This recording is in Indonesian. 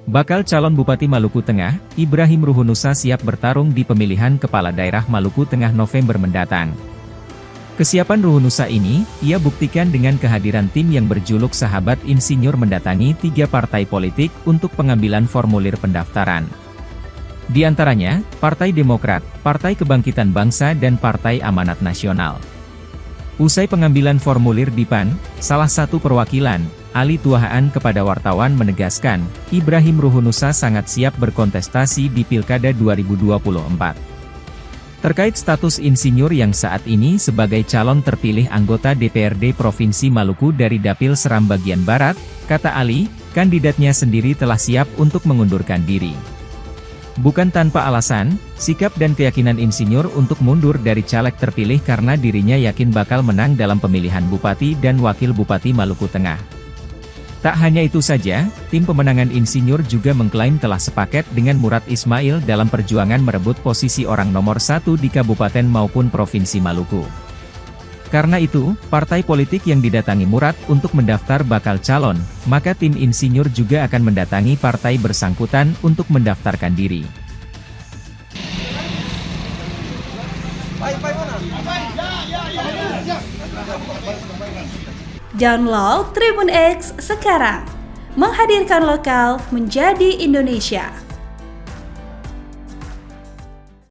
Bakal calon Bupati Maluku Tengah, Ibrahim Ruhunusa siap bertarung di pemilihan Kepala Daerah Maluku Tengah November mendatang. Kesiapan Ruhunusa ini, ia buktikan dengan kehadiran tim yang berjuluk Sahabat Insinyur mendatangi 3 partai politik untuk pengambilan formulir pendaftaran. Di antaranya, Partai Demokrat, Partai Kebangkitan Bangsa dan Partai Amanat Nasional. Usai pengambilan formulir di PAN, salah satu perwakilan, Ali Tuahaan kepada wartawan menegaskan, Ibrahim Ruhunusa sangat siap berkontestasi di Pilkada 2024. Terkait status insinyur yang saat ini sebagai calon terpilih anggota DPRD Provinsi Maluku dari Dapil Seram bagian Barat, kata Ali, kandidatnya sendiri telah siap untuk mengundurkan diri. Bukan tanpa alasan, sikap dan keyakinan insinyur untuk mundur dari caleg terpilih karena dirinya yakin bakal menang dalam pemilihan Bupati dan Wakil Bupati Maluku Tengah. Tak hanya itu saja, tim pemenangan insinyur juga mengklaim telah sepaket dengan Murad Ismail dalam perjuangan merebut posisi orang nomor 1 di kabupaten maupun provinsi Maluku. Karena itu, partai politik yang didatangi Murad untuk mendaftar bakal calon, maka tim insinyur juga akan mendatangi partai bersangkutan untuk mendaftarkan diri. Download Tribun X sekarang, menghadirkan lokal menjadi Indonesia.